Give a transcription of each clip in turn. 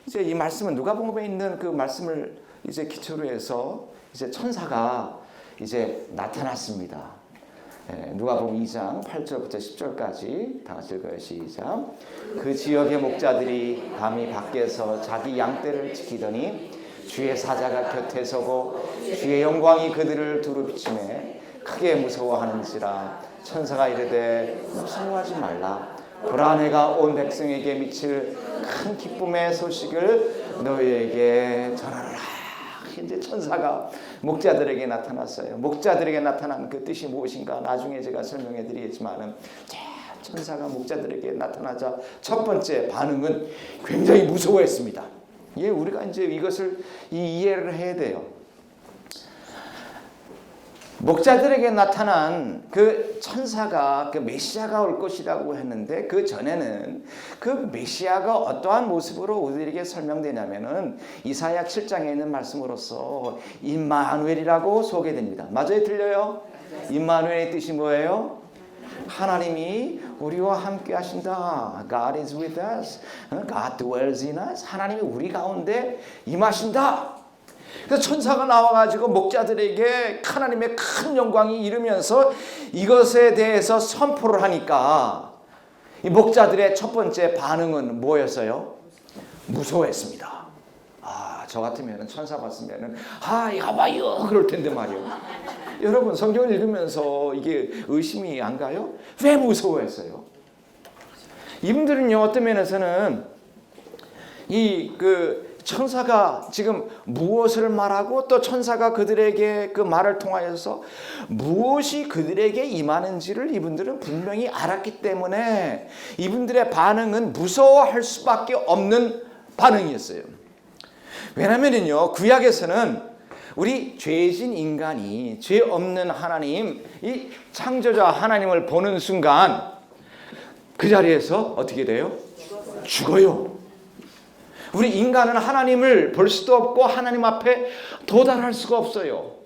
이제 이 말씀은 누가복음에 있는 그 말씀을 이제 기초로 해서 이제 천사가 이제 나타났습니다. 누가복음 2장 8절부터 10절까지 다 같이 읽어요. 시작. 그 지역의 목자들이 밤이 밖에서 자기 양떼를 지키더니 주의 사자가 곁에 서고 주의 영광이 그들을 두루 비추매 크게 무서워하는지라. 천사가 이르되 무서워하지 말라. 보라, 내가 온 백성에게 미칠 큰 기쁨의 소식을 너희에게 전하노라. 이제 천사가 목자들에게 나타났어요. 목자들에게 나타난 그 뜻이 무엇인가 나중에 제가 설명해 드리겠지만은, 천사가 목자들에게 나타나자 첫 번째 반응은 굉장히 무서워했습니다. 예, 우리가 이제 이것을 이해를 해야 돼요. 목자들에게 나타난 그 천사가 그 메시아가 올 것이라고 했는데, 그 전에는 그 메시아가 어떠한 모습으로 우리에게 설명되냐면은 이사야 7장에 있는 말씀으로서 임마누엘이라고 소개됩니다. 맞아요? 들려요? 임마누엘의 뜻이 뭐예요? 하나님이 우리와 함께 하신다. God is with us. God dwells in us. 하나님이 우리 가운데 임하신다. 그래서 천사가 나와가지고 목자들에게 하나님의 큰 영광이 이르면서 이것에 대해서 선포를 하니까 이 목자들의 첫 번째 반응은 뭐였어요? 무서워했습니다. 저 같으면 천사 봤으면 이거 봐요 그럴 텐데 말이요. 여러분, 성경을 읽으면서 이게 의심이 안 가요? 왜 무서워했어요? 이분들은요, 어떤 면에서는 천사가 지금 무엇을 말하고 또 천사가 그들에게 그 말을 통하여서 무엇이 그들에게 임하는지를 이분들은 분명히 알았기 때문에 이분들의 반응은 무서워할 수밖에 없는 반응이었어요. 왜냐면요, 구약에서는 우리 죄진 인간이 죄 없는 하나님, 이 창조자 하나님을 보는 순간 그 자리에서 어떻게 돼요? 죽어요. 우리 인간은 하나님을 볼 수도 없고 하나님 앞에 도달할 수가 없어요.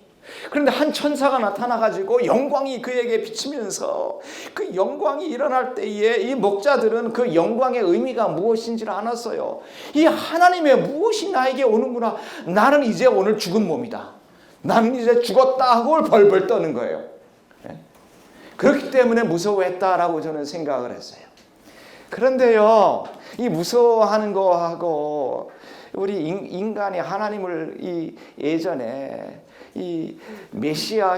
그런데 한 천사가 나타나가지고 영광이 그에게 비치면서 그 영광이 일어날 때에 이 목자들은 그 영광의 의미가 무엇인지를 알았어요. 이 하나님의 무엇이 나에게 오는구나. 나는 이제 오늘 죽은 몸이다. 나는 이제 죽었다 하고 벌벌 떠는 거예요. 그렇기 때문에 무서워했다라고 저는 생각을 했어요. 그런데요, 이 무서워하는 거하고 우리 인간이 하나님을 예전에 이 메시아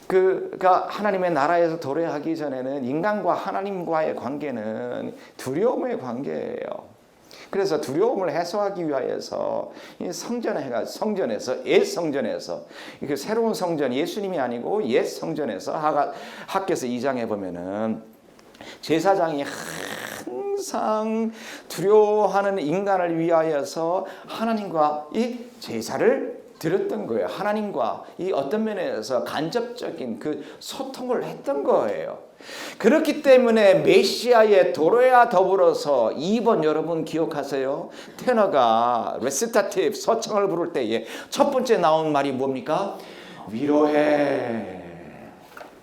그가 하나님의 나라에서 도래하기 전에는 인간과 하나님과의 관계는 두려움의 관계예요. 그래서 두려움을 해소하기 위하여서 성전에서 옛 성전에서 그 새로운 성전, 예수님이 아니고 옛 성전에서 학개서 2장에 보면은 제사장이 항상 두려워하는 인간을 위하여서 하나님과 이 제사를 드렸던 거예요. 하나님과 이 어떤 면에서 간접적인 그 소통을 했던 거예요. 그렇기 때문에 메시아의 도래와 더불어서 2번 여러분 기억하세요? 테너가 레시타티브 서청을 부를 때에 첫 번째 나온 말이 뭡니까? 위로해,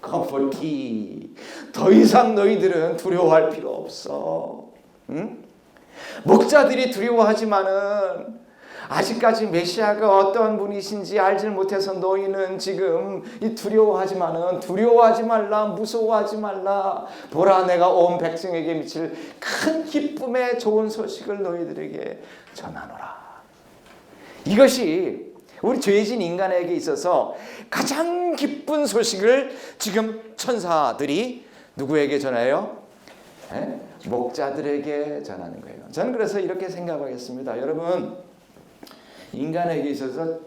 컴포티. 더 이상 너희들은 두려워할 필요 없어. 응? 목자들이 두려워하지만은 아직까지 메시아가 어떠한 분이신지 알지 못해서 너희는 지금 두려워하지만은 두려워하지 말라, 무서워하지 말라. 보라, 내가 온 백성에게 미칠 큰 기쁨의 좋은 소식을 너희들에게 전하노라. 이것이 우리 죄진 인간에게 있어서 가장 기쁜 소식을 지금 천사들이 누구에게 전해요? 목자들에게 전하는 거예요. 저는 그래서 이렇게 생각하겠습니다. 여러분, 인간에게 있어서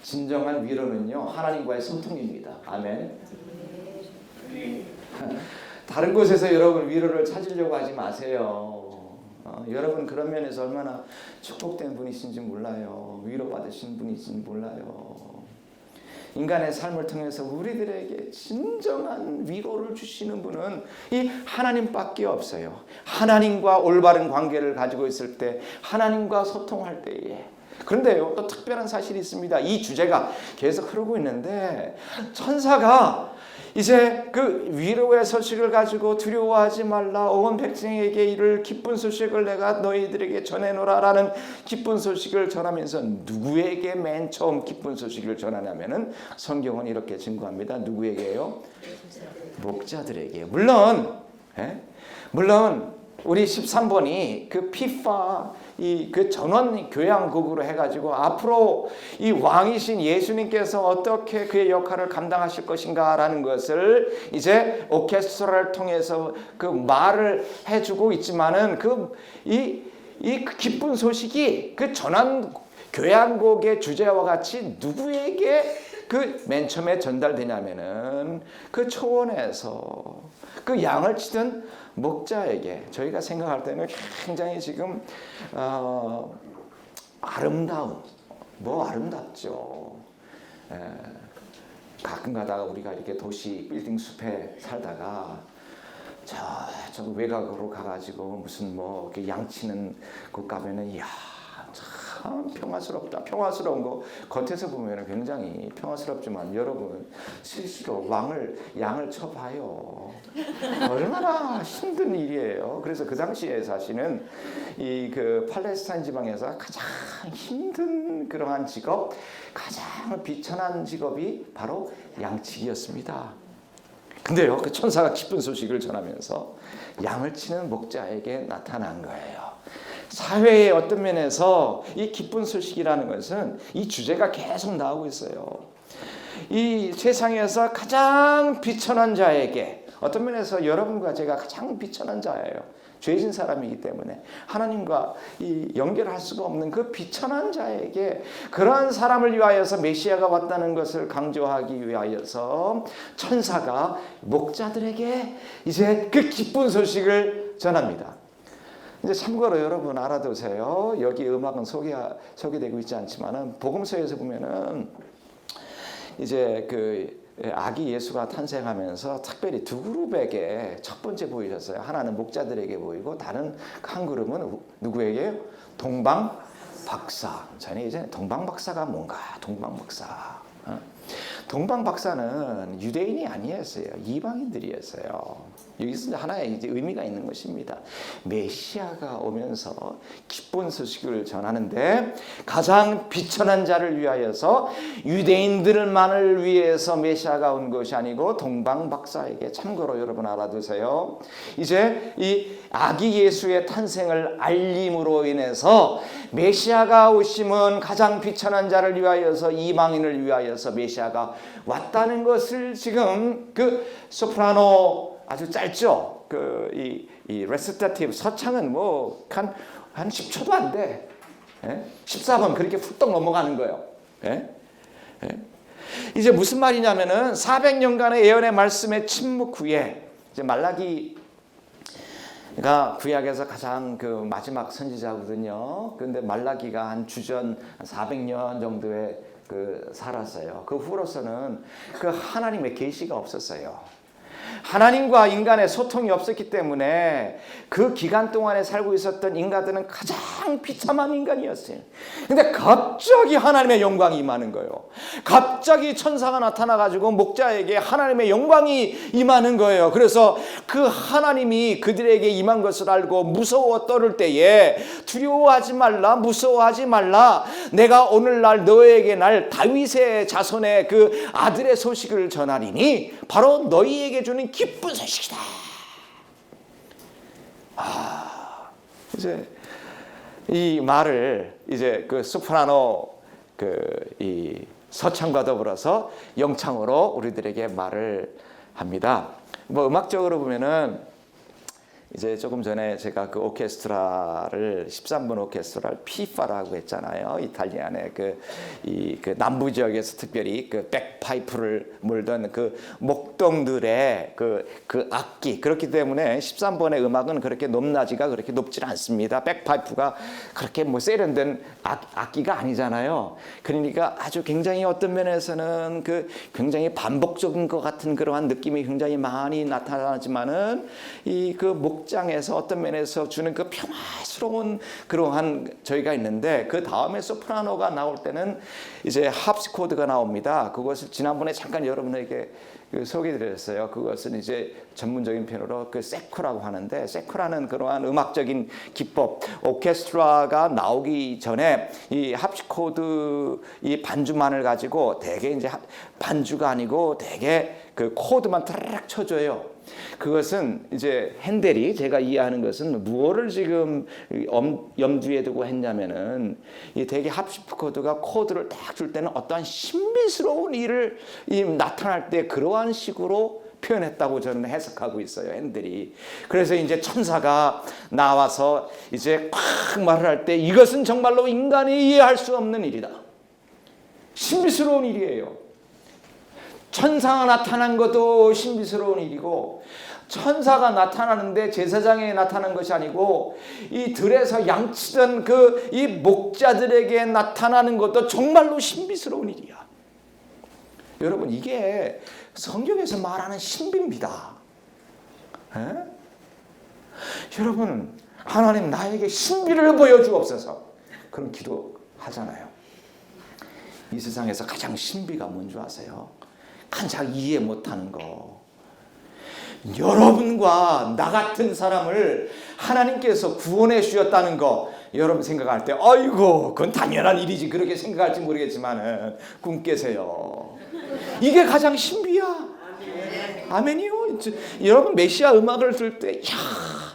진정한 위로는요, 하나님과의 소통입니다. 아멘. 다른 곳에서 여러분 위로를 찾으려고 하지 마세요. 여러분 그런 면에서 얼마나 축복된 분이신지 몰라요. 위로받으신 분이신지 몰라요. 인간의 삶을 통해서 우리들에게 진정한 위로를 주시는 분은 이 하나님밖에 없어요. 하나님과 올바른 관계를 가지고 있을 때, 하나님과 소통할 때에. 그런데요, 또 특별한 사실이 있습니다. 이 주제가 계속 흐르고 있는데 천사가 이제 그 위로의 소식을 가지고 두려워하지 말라, 온 백성에게 이를 기쁜 소식을 내가 너희들에게 전해노라라는 기쁜 소식을 전하면서 누구에게 맨 처음 기쁜 소식을 전하냐면은 성경은 이렇게 증거합니다. 누구에게요? 목자들에게. 물론 우리 13번이 그 피파 그 전원 교양곡으로 해가지고 앞으로 이 왕이신 예수님께서 어떻게 그의 역할을 감당하실 것인가라는 것을 이제 오케스트라를 통해서 그 말을 해주고 있지만은 이 기쁜 소식이 그 전원 교양곡의 주제와 같이 누구에게 그 맨 처음에 전달되냐면은 그 초원에서 그 양을 치던 목자에게, 저희가 생각할 때는 굉장히 지금 아름답죠. 가끔 가다가 우리가 이렇게 도시 빌딩 숲에 살다가 저 외곽으로 가가지고 무슨 뭐 양치는 곳 가면은 이야 참 평화스럽다. 평화스러운 거 겉에서 보면 굉장히 평화스럽지만 여러분 실수로 양을 쳐봐요. 얼마나 힘든 일이에요. 그래서 그 당시에 사실은 이 그 팔레스타인 지방에서 가장 힘든 그러한 직업, 가장 비천한 직업이 바로 양치기였습니다. 근데요, 그 천사가 기쁜 소식을 전하면서 양을 치는 목자에게 나타난 거예요. 사회의 어떤 면에서 이 기쁜 소식이라는 것은 이 주제가 계속 나오고 있어요. 이 세상에서 가장 비천한 자에게, 어떤 면에서 여러분과 제가 가장 비천한 자예요. 죄진 사람이기 때문에 하나님과 이 연결할 수가 없는 그 비천한 자에게, 그러한 사람을 위하여서 메시아가 왔다는 것을 강조하기 위하여서 천사가 목자들에게 이제 그 기쁜 소식을 전합니다. 이제 참고로 여러분 알아두세요. 여기 음악은 소개되고 있지 않지만은 복음서에서 보면은 이제 그 아기 예수가 탄생하면서 특별히 두 그룹에게 첫 번째 보이셨어요. 하나는 목자들에게 보이고 다른 한 그룹은 누구에게요? 동방박사. 저는 이제 동방박사가 뭔가? 동방박사. 동방박사는 유대인이 아니었어요. 이방인들이었어요. 여기서 하나의 이제 의미가 있는 것입니다. 메시아가 오면서 기쁜 소식을 전하는데 가장 비천한 자를 위하여서, 유대인들만을 위해서 메시아가 온 것이 아니고 동방박사에게. 참고로 여러분 알아두세요. 이제 이 아기 예수의 탄생을 알림으로 인해서 메시아가 오심은 가장 비천한 자를 위하여서, 이방인을 위하여서 메시아가 왔다는 것을 지금 그 소프라노 아주 짧죠. 이 레시타티브 서창은 뭐 한 10초도 안 돼. 14번 그렇게 훌떡 넘어가는 거예요. 이제 무슨 말이냐면은 400년간의 예언의 말씀의 침묵 후에 이제 말라기가 구약에서 가장 그 마지막 선지자거든요. 그런데 말라기가 한 주전 400년 정도에 살았어요. 그 후로서는 그 하나님의 계시가 없었어요. 하나님과 인간의 소통이 없었기 때문에 그 기간 동안에 살고 있었던 인간들은 가장 비참한 인간이었어요. 근데 갑자기 하나님의 영광이 임하는 거예요. 갑자기 천사가 나타나가지고 목자에게 하나님의 영광이 임하는 거예요. 그래서 그 하나님이 그들에게 임한 것을 알고 무서워 떨을 때에 두려워하지 말라, 무서워하지 말라. 내가 오늘날 너에게 날 다윗의 자손의 그 아들의 소식을 전하리니 바로 너희에게 주는 기쁜 소식이다. 이제 이 말을 이제 그 소프라노 이 서창과 더불어서 영창으로 우리들에게 말을 합니다. 뭐 음악적으로 보면은 이제 조금 전에 제가 그 오케스트라를 13번 오케스트라를 피파라고 했잖아요. 이탈리아의 그 남부 지역에서 특별히 그 백파이프를 물던 그 목동들의 그 악기, 그렇기 때문에 13번의 음악은 그렇게 높낮이가 그렇게 높지 않습니다. 백파이프가 그렇게 뭐 세련된 악기가 아니잖아요. 그러니까 아주 굉장히 어떤 면에서는 그 굉장히 반복적인 것 같은 그러한 느낌이 굉장히 많이 나타나지만은 이 그 목장에서 어떤 면에서 주는 그 평화스러운 그러한 저희가 있는데, 그 다음에 소프라노가 나올 때는 이제 합스코드가 나옵니다. 그것을 지난번에 잠깐 여러분에게 소개드렸어요. 그것은 이제 전문적인 표현으로 그 세쿠라고 하는데, 세쿠라는 그러한 음악적인 기법, 오케스트라가 나오기 전에 이 합시코드 이 반주만을 가지고 대개 이제 반주가 아니고 대개 그 코드만 타르륵 쳐줘요. 그것은 이제 핸델이, 제가 이해하는 것은 무엇을 지금 염두에 두고 했냐면은 이 대개 합시코드가 코드를 딱 줄 때는 어떠한 신비스러운 일을 나타날 때 그러한 식으로 표현했다고 저는 해석하고 있어요, 핸델이. 그래서 이제 천사가 나와서 이제 꽉 말을 할 때 이것은 정말로 인간이 이해할 수 없는 일이다. 신비스러운 일이에요. 천사가 나타난 것도 신비스러운 일이고, 천사가 나타나는데 제사장에 나타난 것이 아니고 이 들에서 양치던 그 이 목자들에게 나타나는 것도 정말로 신비스러운 일이야. 여러분, 이게 성경에서 말하는 신비입니다. 에? 여러분, 하나님 나에게 신비를 보여주옵소서. 그런 기도하잖아요. 이 세상에서 가장 신비가 뭔지 아세요? 가장 이해 못하는 거. 여러분과 나 같은 사람을 하나님께서 구원해 주셨다는 거, 여러분 생각할 때 아이고 그건 당연한 일이지 그렇게 생각할지 모르겠지만은 꿈 깨세요. 이게 가장 신비야. 아멘이요. 여러분 메시아 음악을 들을 때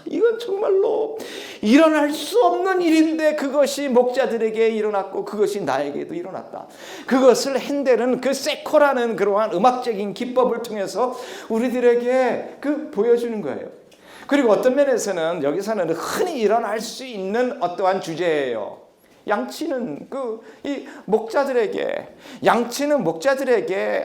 이건 정말로 일어날 수 없는 일인데 그것이 목자들에게 일어났고 그것이 나에게도 일어났다. 그것을 핸델은 그 세코라는 그러한 음악적인 기법을 통해서 우리들에게 보여주는 거예요. 그리고 어떤 면에서는 여기서는 흔히 일어날 수 있는 어떠한 주제예요. 양치는 이 목자들에게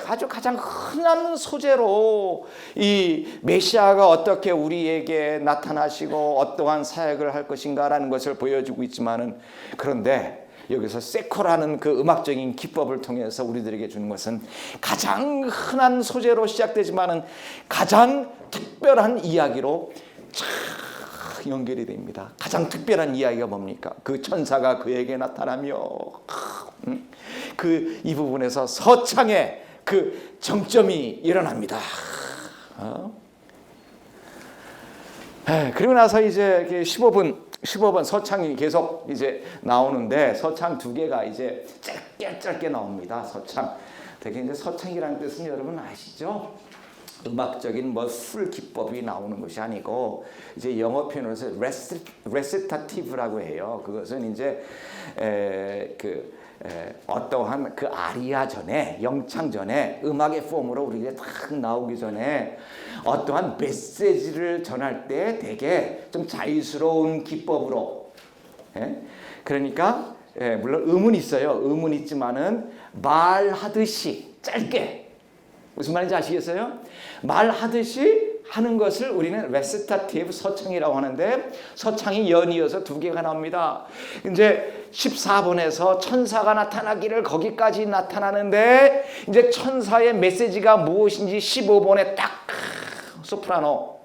아주 가장 흔한 소재로 이 메시아가 어떻게 우리에게 나타나시고 어떠한 사역을 할 것인가라는 것을 보여주고 있지만은, 그런데 여기서 세코라는 그 음악적인 기법을 통해서 우리들에게 주는 것은 가장 흔한 소재로 시작되지만은 가장 특별한 이야기로 연결이 됩니다. 가장 특별한 이야기가 뭡니까? 그 천사가 그에게 나타나며 이 부분에서 서창의 그 정점이 일어납니다. 그리고 나서 이제 15분 서창이 계속 이제 나오는데, 서창 두 개가 이제 짧게 나옵니다. 서창. 되게 이제 서창이라는 뜻은 여러분 아시죠? 음악적인 술 기법이 나오는 것이 아니고 이제 영어 표현으로서 레시타티브라고 해요. 그것은 이제 어떠한 그 아리아 전에, 영창 전에 음악의 폼으로 우리가 딱 나오기 전에 어떠한 메시지를 전할 때 되게 좀 자유스러운 기법으로, 그러니까 물론 음은 있어요. 음은 있지만은 말하듯이 짧게, 무슨 말인지 아시겠어요? 말하듯이 하는 것을 우리는 레시타티브 서창이라고 하는데, 서창이 연이어서 두 개가 나옵니다. 이제 14번에서 천사가 나타나기를 거기까지 나타나는데, 이제 천사의 메시지가 무엇인지 15번에 딱 소프라노,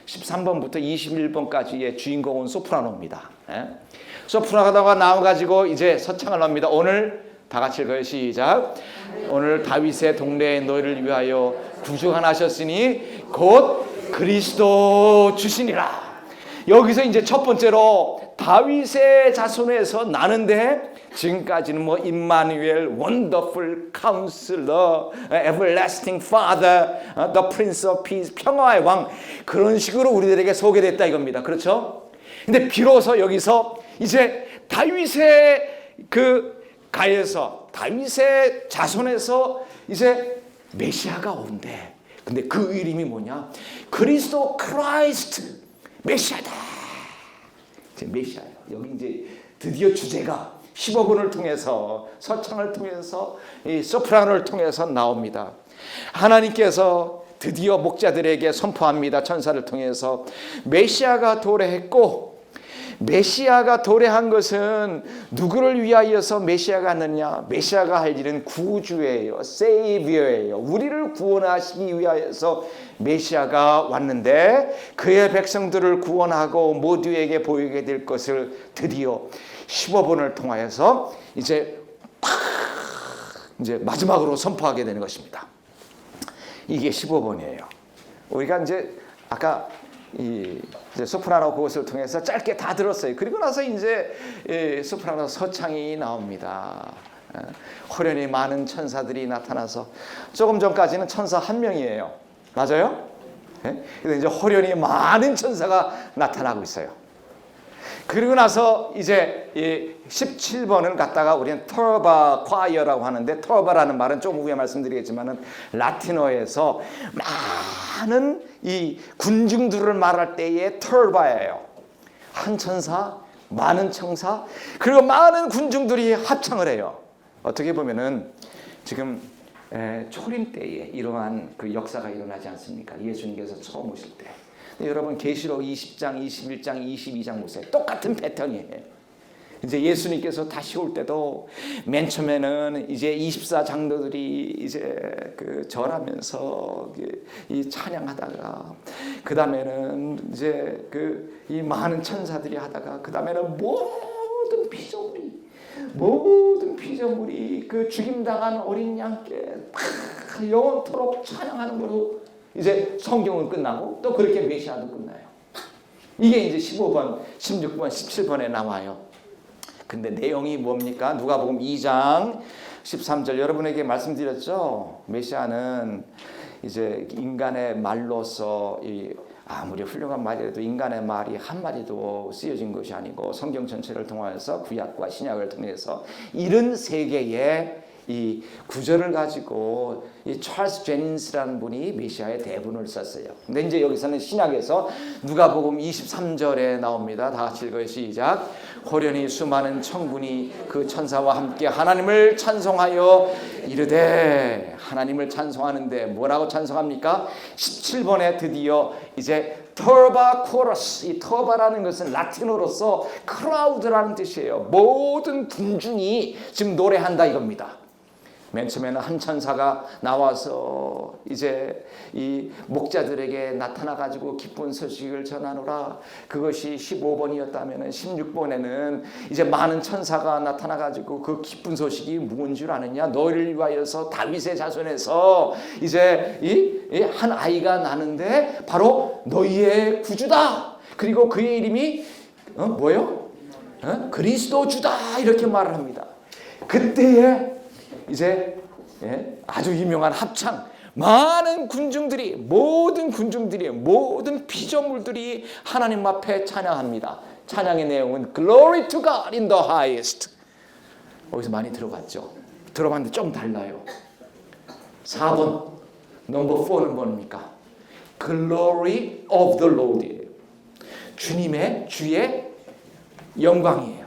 13번부터 21번까지의 주인공은 소프라노입니다. 소프라노가 나와가지고 이제 서창을 합니다. 오늘 다 같이 읽어요. 시작. 오늘 다윗의 동네에 너희를 위하여 구주가 나셨으니 곧 그리스도 주시니라. 여기서 이제 첫 번째로 다윗의 자손에서 나는데, 지금까지는 임마누엘, 원더풀 카운슬러, 에버래스팅 파더, 더 프린스 오브 피스, 평화의 왕, 그런 식으로 우리들에게 소개됐다 이겁니다. 그렇죠? 근데 비로소 여기서 이제 다윗의 가에서, 다윗의 자손에서 이제 메시아가 온대. 근데 그 이름이 뭐냐? 그리스도 크라이스트, 메시아다. 이제 메시아예요. 여기 이제 드디어 주제가 15분을 통해서, 서창을 통해서, 이 소프라노를 통해서 나옵니다. 하나님께서 드디어 목자들에게 선포합니다. 천사를 통해서 메시아가 도래했고, 메시아가 도래한 것은 누구를 위하여서 메시아가 왔느냐? 메시아가 할 일은 구주예요. 세이비어예요. 우리를 구원하시기 위하여서 메시아가 왔는데, 그의 백성들을 구원하고 모두에게 보이게 될 것을 드디어 15번을 통하여서 이제 마지막으로 선포하게 되는 것입니다. 이게 15번이에요. 우리가 이제 아까 이제 소프라노 그것을 통해서 짧게 다 들었어요. 그리고 나서 이제 소프라노 서창이 나옵니다. 호련히 많은 천사들이 나타나서 조금 전까지는 천사 한 명이에요. 맞아요? 근데 이제 호련히 많은 천사가 나타나고 있어요. 그리고 나서 이제 17번을 갖다가 우리는 터바 콰이어라고 하는데, 터바라는 말은 조금 후에 말씀드리겠지만은 라틴어에서 많은 이 군중들을 말할 때의 터바예요. 한 천사, 많은 천사, 그리고 많은 군중들이 합창을 해요. 어떻게 보면은 지금 초림 때에 이러한 그 역사가 일어나지 않습니까? 예수님께서 처음 오실 때. 여러분 계시록 20장, 21장, 22장 보세요. 똑같은 패턴이에요. 이제 예수님께서 다시 올 때도 맨 처음에는 이제 24장로들이 이제 그 절하면서 이 찬양하다가, 그 다음에는 이제 이 많은 천사들이 하다가, 그 다음에는 모든 피조물이 그 죽임당한 어린 양께 영원토록 찬양하는 걸로 이제 성경은 끝나고, 또 그렇게 메시아도 끝나요. 이게 이제 15번, 16번, 17번에 나와요. 근데 내용이 뭡니까? 누가복음 2장 13절 여러분에게 말씀드렸죠. 메시아는 이제 인간의 말로서 아무리 훌륭한 말이라도 인간의 말이 한 마디도 쓰여진 것이 아니고 성경 전체를 통하여서 구약과 신약을 통해서 이런 세계의 이 구절을 가지고 이 찰스 제닌스라는 분이 메시아의 대본을 썼어요. 근데 이제 여기서는 신약에서 누가복음 23절에 나옵니다. 다 같이 읽어요. 시작. 호련히 수많은 천군이 그 천사와 함께 하나님을 찬송하여 이르되, 하나님을 찬송하는데 뭐라고 찬송합니까? 17번에 드디어 이제 터바 코러스, 이 터바라는 것은 라틴어로서 크라우드라는 뜻이에요. 모든 군중이 지금 노래한다 이겁니다. 맨 처음에는 한 천사가 나와서 이제 이 목자들에게 나타나가지고 기쁜 소식을 전하노라. 그것이 15번이었다면 16번에는 이제 많은 천사가 나타나가지고 그 기쁜 소식이 무슨 줄 아느냐? 너희를 위하여서 다윗의 자손에서 이제 이 한 아이가 나는데 바로 너희의 구주다. 그리고 그의 이름이 뭐예요? 그리스도주다. 이렇게 말을 합니다. 그때에 이제 아주 유명한 합창, 많은 군중들이, 모든 군중들이, 모든 피조물들이 하나님 앞에 찬양합니다. 찬양의 내용은 Glory to God in the highest. 어디서 많이 들어봤죠? 들어봤는데 좀 달라요. 4번, 넘버 4는 뭡니까? Glory of the Lord이에요. 주님의, 주의 영광이에요.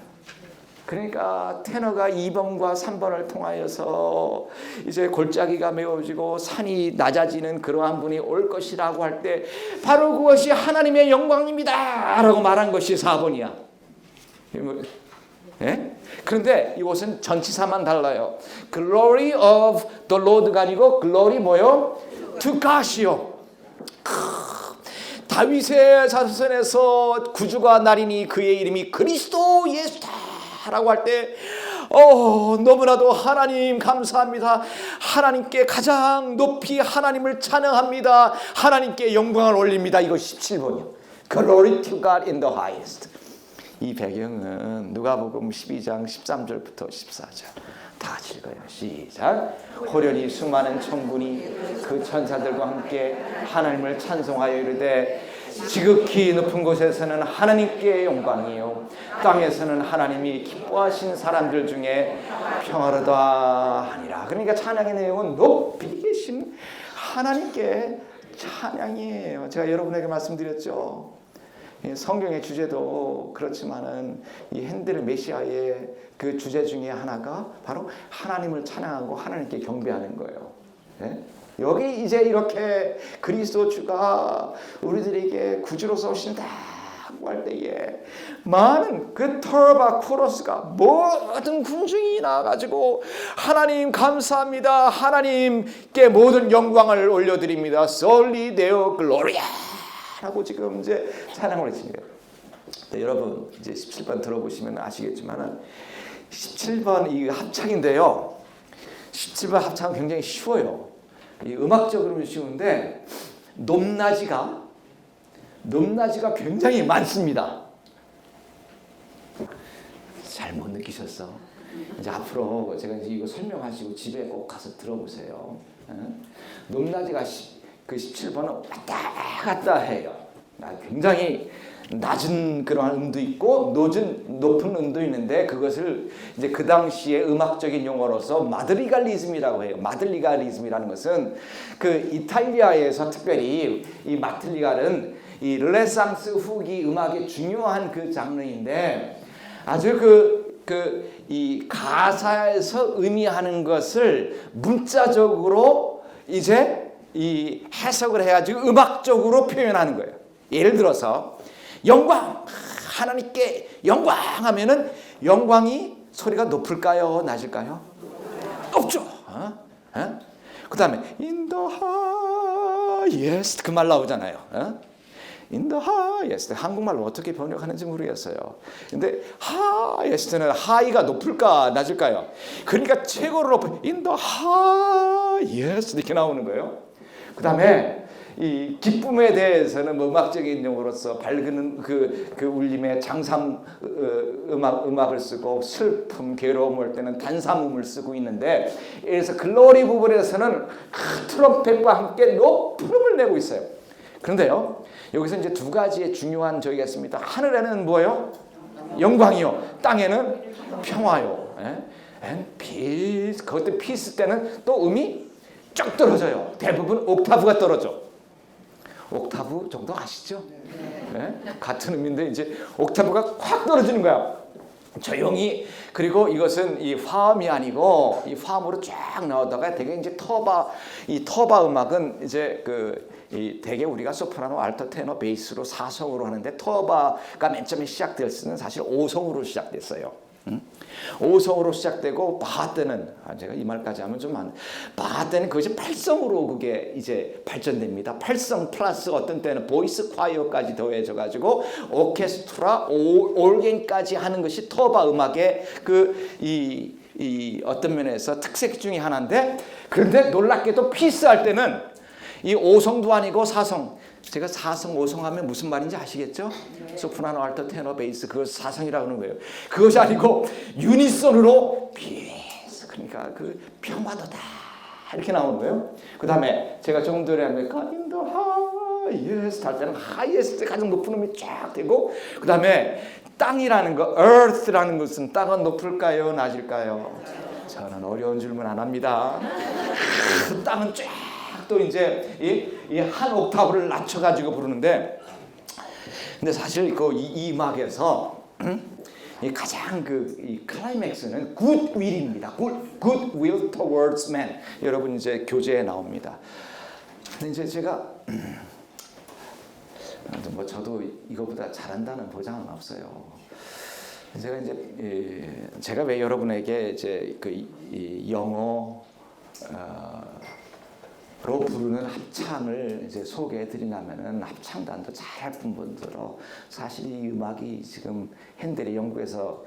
그러니까 테너가 2번과 3번을 통하여서 이제 골짜기가 메워지고 산이 낮아지는 그러한 분이 올 것이라고 할 때 바로 그것이 하나님의 영광입니다 라고 말한 것이 4번이야. 예? 그런데 이것은 전치사만 달라요. Glory of the Lord가 아니고 Glory 뭐요? To God이요. 다윗의 자손에서 구주가 나리니 그의 이름이 그리스도 예수다 라고 할 때 너무나도 하나님 감사합니다. 하나님께 가장 높이 하나님을 찬양합니다. 하나님께 영광을 올립니다. 이거 17번이요. Glory to God in the highest. 이 배경은 누가복음 12장 13절부터 14절. 다 같이 읽어요. 시작. 호련히 수많은 천군이 그 천사들과 함께 하나님을 찬송하여 이르되, 지극히 높은 곳에서는 하나님께 영광이요, 땅에서는 하나님이 기뻐하신 사람들 중에 평화로다 하니라. 그러니까 찬양의 내용은 높이 계신 하나님께 찬양이에요. 제가 여러분에게 말씀드렸죠. 성경의 주제도 그렇지만은 이 핸델 메시아의 그 주제 중에 하나가 바로 하나님을 찬양하고 하나님께 경배하는 거예요. 네? 여기 이제 이렇게 그리스도 주가 우리들에게 구주로서 오신다고 할 때에 많은 그 터바 코러스가 모든 군중이 나와가지고 하나님 감사합니다. 하나님께 모든 영광을 올려드립니다. Soli Deo Gloria 라고 지금 이제 찬양을 했습니다. 네, 여러분 이제 17번 들어보시면 아시겠지만은 17번 이 합창인데요. 17번 합창은 굉장히 쉬워요. 이 음악적으로는 쉬운데 높낮이가 굉장히 많습니다. 잘 못 느끼셨어? 이제 앞으로 제가 이제 이거 설명하시고 집에 꼭 가서 들어보세요. 높낮이가 그 17번은 왔다 갔다 해요. 굉장히 낮은 그러한 음도 있고 높은 음도 있는데 그것을 이제 그 당시에 음악적인 용어로서 마들리갈리즘이라고 해요. 마들리갈리즘이라는 것은 그 이탈리아에서 특별히 이 마들리갈은 이 르네상스 후기 음악의 중요한 그 장르인데 아주 이 가사에서 의미하는 것을 문자적으로 이제 이 해석을 해가지고 음악적으로 표현하는 거예요. 예를 들어서 영광, 하나님께 영광 하면은 영광이 소리가 높을까요? 낮을까요? 높죠. 그 다음에 in the highest 그 말 나오잖아요. in the highest 한국말로 어떻게 번역하는지 모르겠어요. 근데 highest는 high가 높을까 낮을까요? 그러니까 최고로 높은 in the highest 이렇게 나오는 거예요. 그 다음에 이 기쁨에 대해서는 뭐 음악적인 용어로서 밝은 그 울림의 장삼 음악을 쓰고 슬픔, 괴로움 올 때는 단삼음을 쓰고 있는데 그래서 글로리 부분에서는 트럼펫과 함께 높은 음을 내고 있어요. 그런데요 여기서 이제 두 가지의 중요한 저기가 있습니다. 하늘에는 뭐예요? 영광이요. 땅에는 평화요. And peace. 그것도 peace 때는 또 음이 쫙 떨어져요. 대부분 옥타브가 떨어져. 옥타브 정도 아시죠? 네? 같은 음인데 이제 옥타브가 확 떨어지는 거야. 조용히. 그리고 이것은 이 화음이 아니고 이 화음으로 쫙 나오다가 되게 이제 이 터바 음악은 이제 이 되게 우리가 소프라노, 알토, 테너, 베이스로 4성으로 하는데 터바가 맨 처음에 시작될 때는 사실 5성으로 시작됐어요. 5성으로 시작되고 바하 때는 제가 이 말까지 하면 좀 바하 때는 그것이 8성으로 그게 이제 발전됩니다. 8성 플러스 어떤 때는 보이스 콰이어까지 더해져 가지고 오케스트라, 올겐까지 하는 것이 터바 음악의 이 어떤 면에서 특색 중에 하나인데 그런데 놀랍게도 피스 할 때는 이 5성도 아니고 4성. 제가 4성, 5성 하면 무슨 말인지 아시겠죠? 네. 소프라노, 알토, 테너, 베이스 그것 4성이라고 하는 거예요. 그것이 아니고 유니손으로 피스 그러니까 그 평화도다 이렇게 나오는 거예요. 그 다음에 제가 조금 전에 하면 God in the highest 할 때는 highest 가장 높은 음이 쫙 되고 그 다음에 땅이라는 거, earth라는 것은 땅은 높을까요? 낮을까요? 저는 어려운 질문 안 합니다. 땅은 쫙 또 이제 이 한 옥타브를 낮춰가지고 부르는데, 근데 사실 이 음악에서 이 가장 이 클라이맥스는 굿윌입니다. 굿윌 towards man. 여러분 이제 교재에 나옵니다. 근데 이제 제가 뭐 저도 이거보다 잘한다는 보장은 없어요. 제가 이제 제가 왜 여러분에게 이제 이 영어 로 부르는 합창을 이제 소개해 드리냐면은 합창단도 잘할 뿐더러 사실 이 음악이 지금 핸델이 영국에서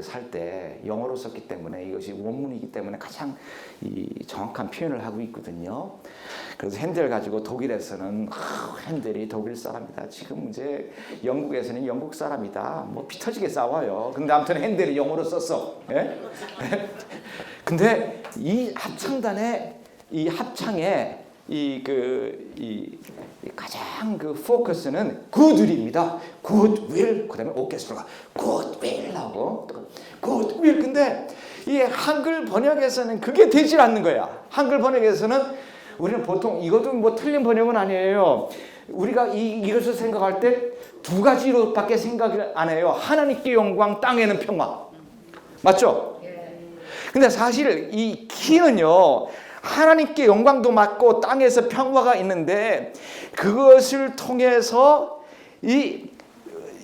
살 때 영어로 썼기 때문에 이것이 원문이기 때문에 가장 이 정확한 표현을 하고 있거든요. 그래서 핸델 가지고 독일에서는 핸델이 독일 사람이다. 지금 이제 영국에서는 영국 사람이다. 뭐 피 터지게 싸워요. 근데 아무튼 핸델이 영어로 썼어. 예? 근데 이 합창단의 이 합창의 이 가장 포커스는 굿윌입니다. 굿윌 그다음에 오케스트라가 굿윌 하고 굿윌. 근데 이 한글 번역에서는 그게 되질 않는 거야. 한글 번역에서는 우리는 보통 이것도 뭐 틀린 번역은 아니에요. 우리가 이것을 생각할 때 두 가지로밖에 생각을 안 해요. 하나님께 영광, 땅에는 평화. 맞죠? 근데 사실 이 키는요. 하나님께 영광도 맞고 땅에서 평화가 있는데 그것을 통해서 이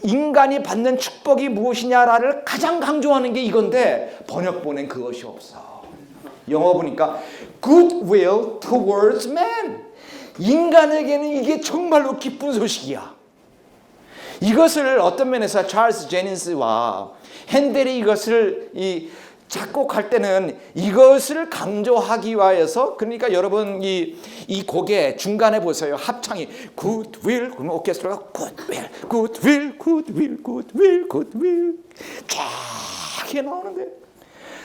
인간이 받는 축복이 무엇이냐를 가장 강조하는 게 이건데 번역본엔 그것이 없어. 영어 보니까 goodwill towards man. 인간에게는 이게 정말로 기쁜 소식이야. 이것을 어떤 면에서 찰스 제닌스와 핸델이 이것을 작곡할 때는 이것을 강조하기 위해서, 그러니까 여러분 이 곡의 중간에 보세요. 합창이 굿윌, 그러면 오케스트라가 굿윌, 굿윌, 굿윌, 굿윌, 굿윌 쫙 이게 나오는 거예요.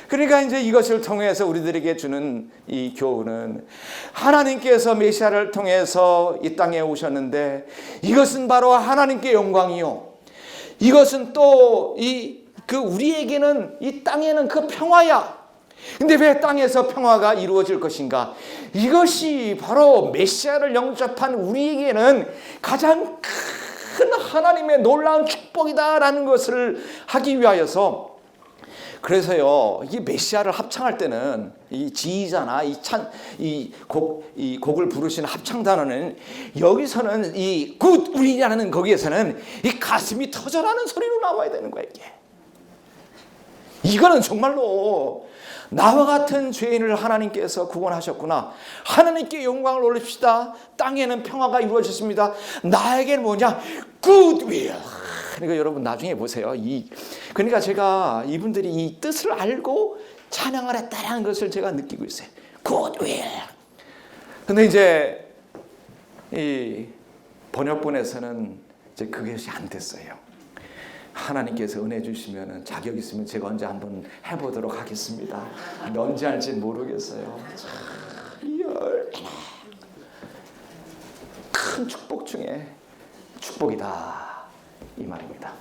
그러니까 이제 이것을 통해서 우리들에게 주는 이 교훈은, 하나님께서 메시아를 통해서 이 땅에 오셨는데 이것은 바로 하나님께 영광이요, 이것은 또 우리에게는 이 땅에는 그 평화야. 근데 왜 땅에서 평화가 이루어질 것인가? 이것이 바로 메시아를 영접한 우리에게는 가장 큰 하나님의 놀라운 축복이다라는 것을 하기 위하여서, 그래서요, 이 메시아를 합창할 때는 이 지휘자나 이 곡을 부르시는 합창단원은 여기서는 이 굿윌이라는 거기에서는 이 가슴이 터져라는 소리로 나와야 되는 거예요. 이거는 정말로 나와 같은 죄인을 하나님께서 구원하셨구나, 하나님께 영광을 올립시다, 땅에는 평화가 이루어졌습니다, 나에게는 뭐냐, 굿윌. 그러니까 여러분 나중에 보세요. 그러니까 제가 이분들이 이 뜻을 알고 찬양을 했다는 것을 제가 느끼고 있어요. 굿윌. 근데 이제 이 번역본에서는 이제 그것이 안 됐어요. 하나님께서 은혜 주시면 자격 있으면 제가 언제 한번 해보도록 하겠습니다. 언제 할지 모르겠어요. 큰 축복 중에 축복이다, 이 말입니다.